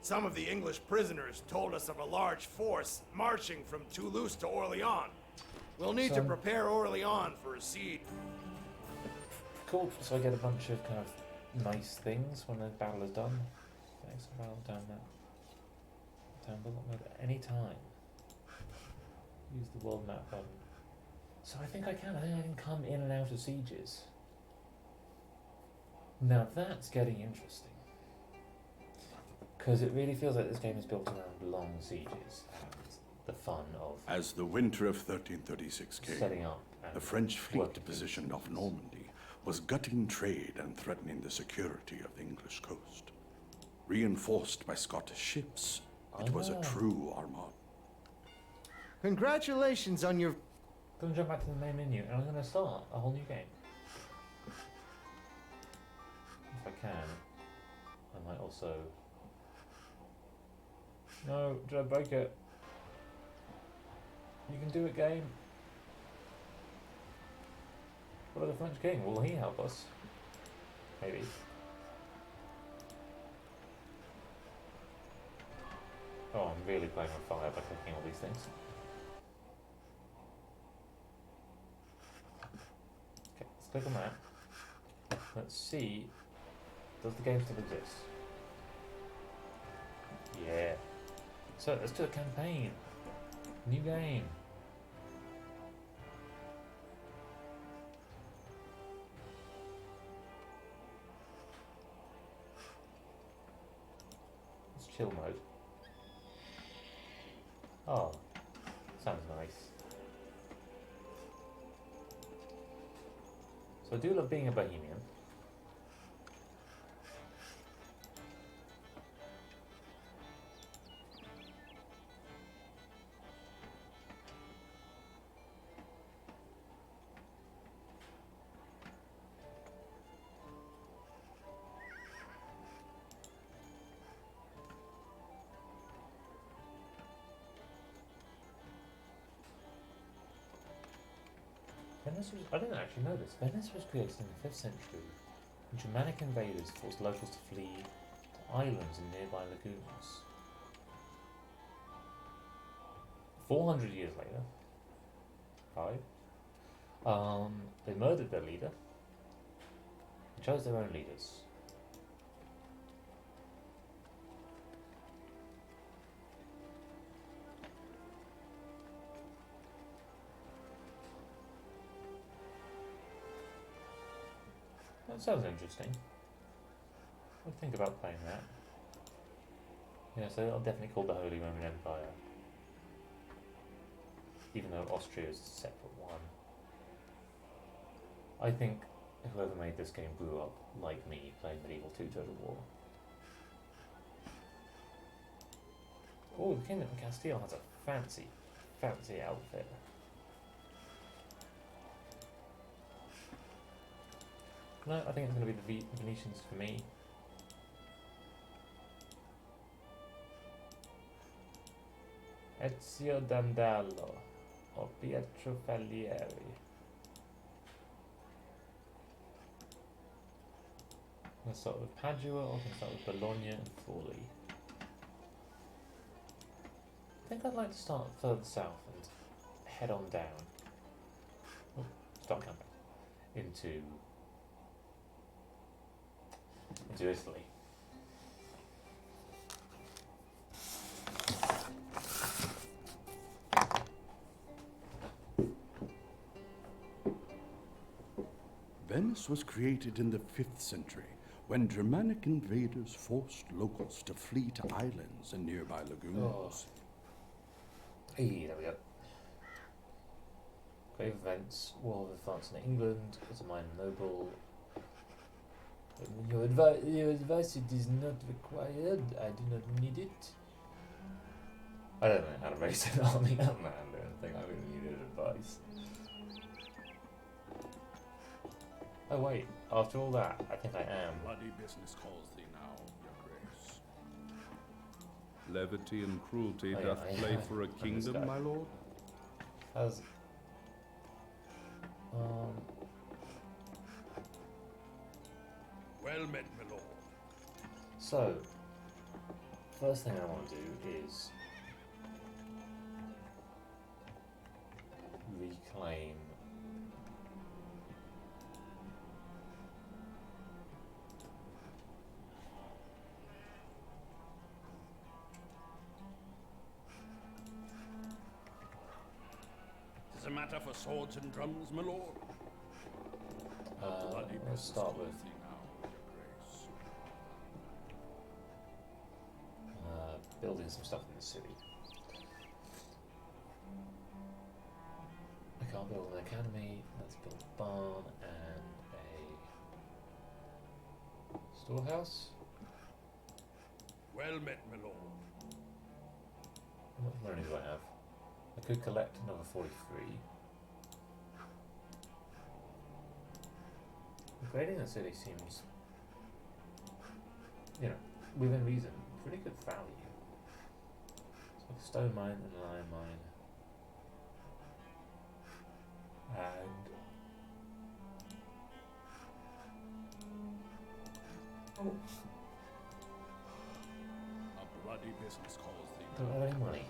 Some of the English prisoners told us of a large force marching from Toulouse to Orleans. We'll need to Some- prepare Orleans for a siege. Cool, so I get a bunch of kind of nice things when the battle is done. Thanks, battle down that. Down bullet mode at any time. Use the world map button. So I think I can come in and out of sieges. Now that's getting interesting. Because it really feels like this game is built around long sieges and the fun of As the winter of 1336 came, setting up and The French fleet working positioned off Normandy was gutting trade and threatening the security of the English coast. Reinforced by Scottish ships, it was a true armada. Congratulations on your... I'm going to jump back to the main menu and I'm going to start a whole new game. If I can. I might also... No, did I break it? You can do it, game. What about the French king? Will he help us? Maybe. Oh, I'm really playing on fire by clicking all these things. Okay, let's click on that. Let's see. Does the game still exist? Yeah. So let's do a campaign. New game. It's chill mode. Oh, sounds nice. So I do love being a bohemian. Venice was, I didn't actually know this. Venice was created in the 5th century when Germanic invaders forced locals to flee to islands and nearby lagoons. 400 years later, they murdered their leader and chose their own leaders. That sounds interesting. I'll think about playing that. Yeah, so I'll definitely call the Holy Roman Empire. Even though Austria is a separate one. I think whoever made this game grew up like me playing Medieval 2 Total War. Oh, the Kingdom of Castile has a fancy outfit. No, I think it's going to be the Venetians for me. Ezio Dandalo or Pietro Falieri. Can I start with Padua or can I start with Bologna and Forlì? I think I'd like to start further south and head on down. Oh, start camping. Into Italy. Venice was created in the 5th century when Germanic invaders forced locals to flee to islands and nearby lagoons. Hey, there we go. Grave events, War of France and England, as a minor noble. Your advice it is not required. I do not need it. I don't know how to raise an army. I don't think I really needed advice. Oh wait, after all that, I think I am. Bloody business calls thee now, your grace. Levity and cruelty Oh, yeah, doth play for a I'm this kingdom, guy. my lord. How's Well met, my lord. so first thing I want to do is reclaim Tis a matter for swords and drums, my lord. Bloody let's business start calls with thee now, your grace. building some stuff in the city. I can't build an academy. Let's build a barn and a storehouse. Well met, my lord. How much money do I have? I could collect another 43. Upgrading the city seems, you know, within reason, pretty good value. It's like a stone mine and an iron mine. And oh, A bloody business calls thee. don't have any money.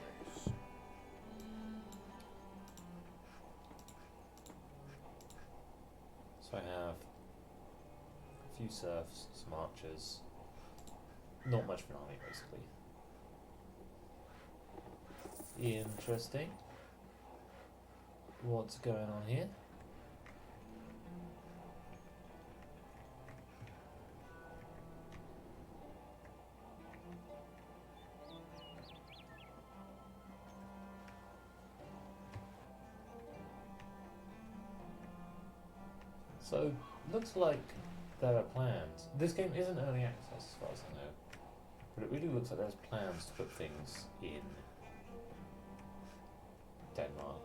So I have a few serfs, some archers, not much of an army basically. Interesting. What's going on here? So, looks like there are plans. This game isn't early access as far as I know, but it really looks like there's plans to put things in Denmark,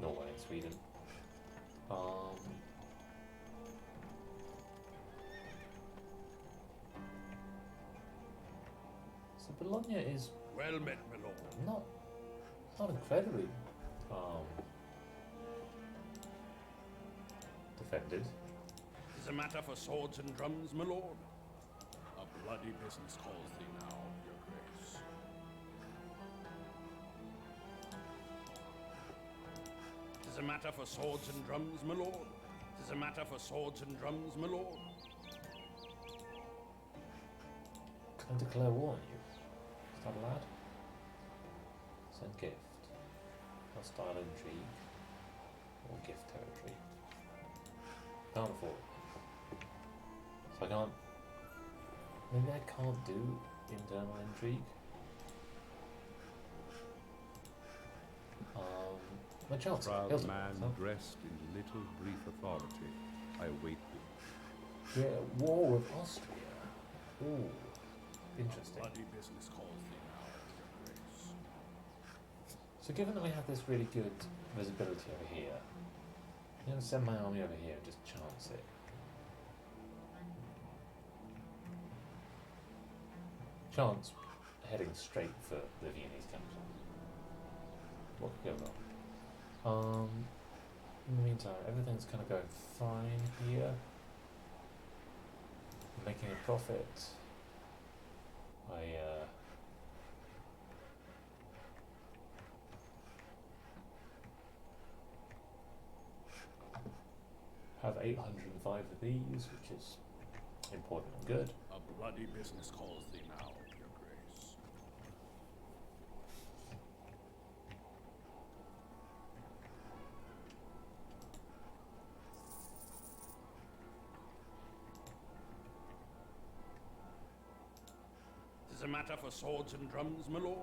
Norway and Sweden. So Bologna is Well met, my lord. not incredibly defended. Is a matter for swords and drums, my lord? A bloody business calls thee now, your grace. Is a matter for swords and drums, my lord? Is a matter for swords and drums, my lord? Can I declare war on you? Is that allowed? Send gift. Hostile intrigue. Or gift territory. Can't afford it. So I can't... Maybe I can't do internal intrigue? My chance. Proud man dressed in little brief authority, I await thee. Yeah, war with Austria. Ooh, interesting. Bloody business calls thee now, your grace. So given that we have this really good visibility over here, I'm going to send my army over here and just chance it. Chance heading straight for the Viennese capital. What could go wrong? In the meantime, everything's kind of going fine here. I'm making a profit. I have 805 of these, which is important and good. A bloody business calls thee now, your grace. Is a matter for swords and drums, my lord?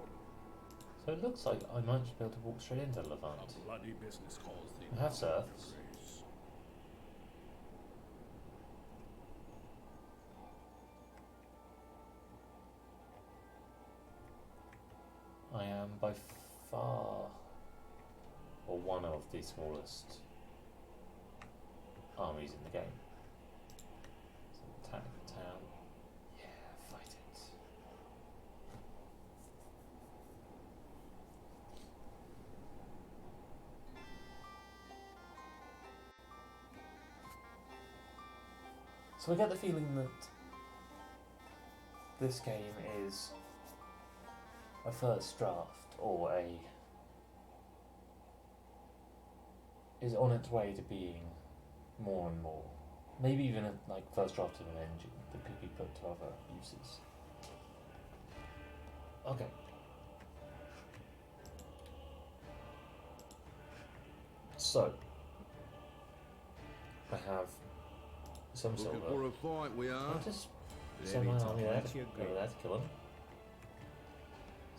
So it looks like I might just be able to walk straight into Levant. A bloody business calls thee I now, have serfs. your grace. I am by far, or one of the smallest armies in the game. So attack the town. Yeah, fight it. So I get the feeling that this game is a first draft or is on its way to being more and more. Maybe even a first draft of an engine that could be put to other uses. Okay. So I have some silver. Looking for a fight, we are. I'll just send my army there to go there to kill him.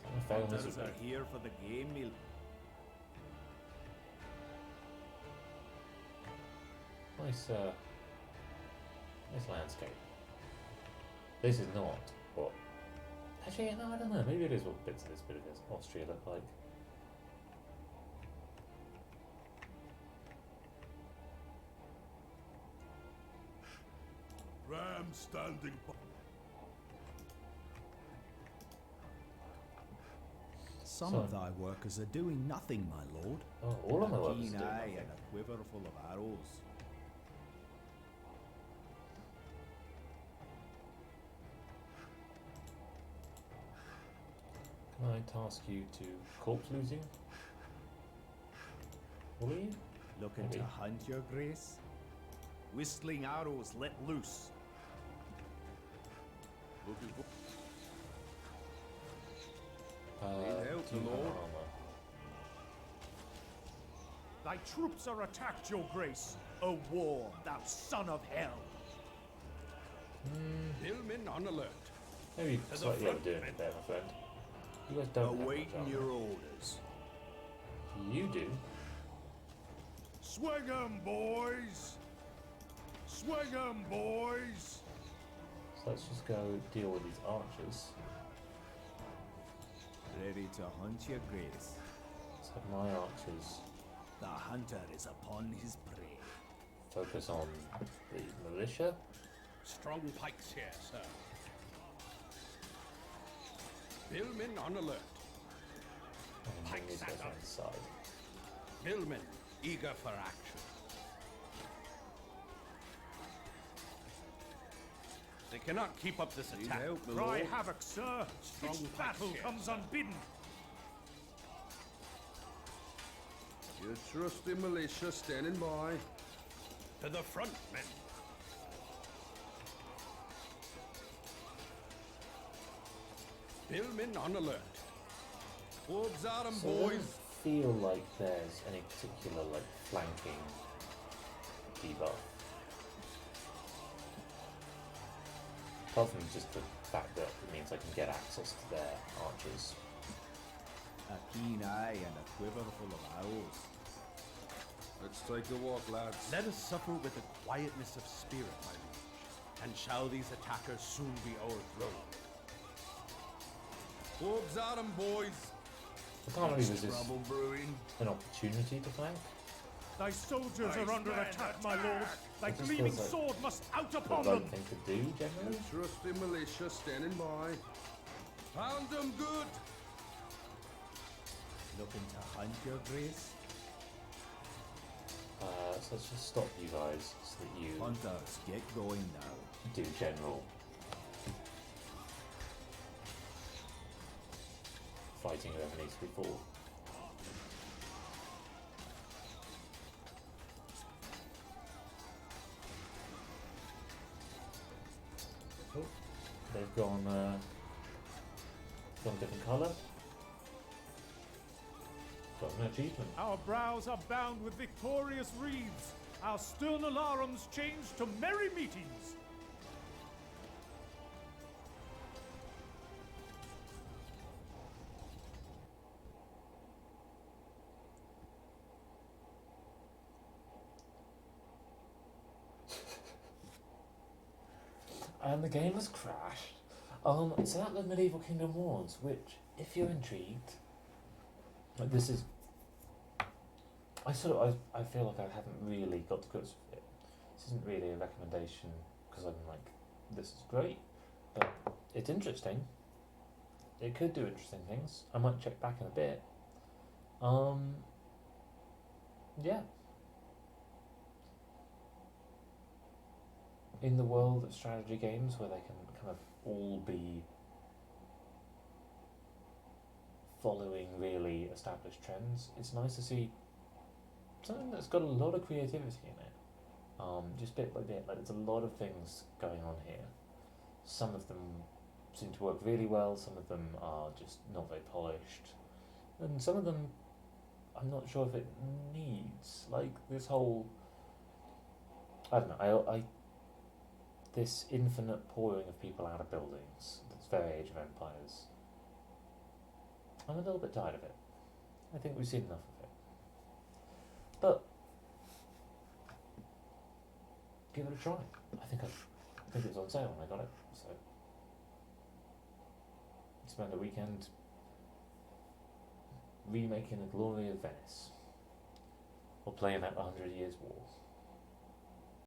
So I'm gonna fail Hunters miserably. are here for the game meal. Nice, nice landscape. This is not what. Actually, no, I don't know. Maybe it is what bits of this bit of this Austria look like. Ram standing by. Some of thy workers are doing nothing, my lord. Oh, all of my A workers keen do eye nothing. and a quiver full of arrows. Can I task you to corpse losing? Will you? Looking Maybe. to hunt, your grace? Whistling arrows let loose. Looking for Uh, help, do you have Lord. armor? Thy troops are attacked, your grace. A war, thou son of hell. hillmen on alert. Maybe the slightly front, overdoing men. it there, my friend. You guys don't have much Awaiting armor. your orders. You do. Swing 'em, boys! Swing 'em, boys! So let's just go deal with these archers. Ready to hunt, your grace. Let's have my archers The hunter is upon his prey. focus on the militia. Strong pikes here, sir. Hillmen on alert. And bring these guys on the side. Hillmen eager for action. They cannot keep up this Need attack. help, my Cry lord. havoc, sir. Strong Which battle pikes here, comes sir. unbidden? Your trusty militia standing by. To the front, men. Hillmen on alert. Wolves at 'em, So it boys. doesn't feel like there's any particular like flanking debuff. Apart from just the fact that it means I can get access to their archers. A keen eye and a quiver full of arrows. Let's take a walk, lads. Let us suffer with a quietness of spirit, my liege. And shall these attackers soon be overthrown? Wolves at 'em, boys. I can't really resist Trouble brewing. an opportunity to flank. Thy soldiers Nice are under man, attack, my lord. Thy It just gleaming feels like sword must out The upon right them. thing to do generally. Trusty militia standing by. Found 'em good. Looking to hunt, your grace? So let's just stop you guys so that you Hunters, get going now. do general fighting whoever needs to be fought. Oh, they've gone a different colour. Got an achievement. Our brows are bound with victorious wreaths. Our stern alarums changed to merry meetings. And the game has crashed. So that was Medieval Kingdom Wars, which, if you're intrigued, like this is. I feel like I haven't really got to grips with it. This isn't really a recommendation because I'm like, this is great, but it's interesting. It could do interesting things. I might check back in a bit. Yeah. In the world of strategy games where they can kind of all be following really established trends, it's nice to see something that's got a lot of creativity in it. Just bit by bit, like there's a lot of things going on here. Some of them seem to work really well, some of them are just not very polished, and some of them I'm not sure if it needs, like this whole, I don't know, this infinite pouring of people out of buildings, that's very Age of Empires. I'm a little bit tired of it. I think we've seen enough of it. But give it a try. I think it was on sale when I got it, so spend a weekend remaking the glory of Venice, or playing that 100 Years' War.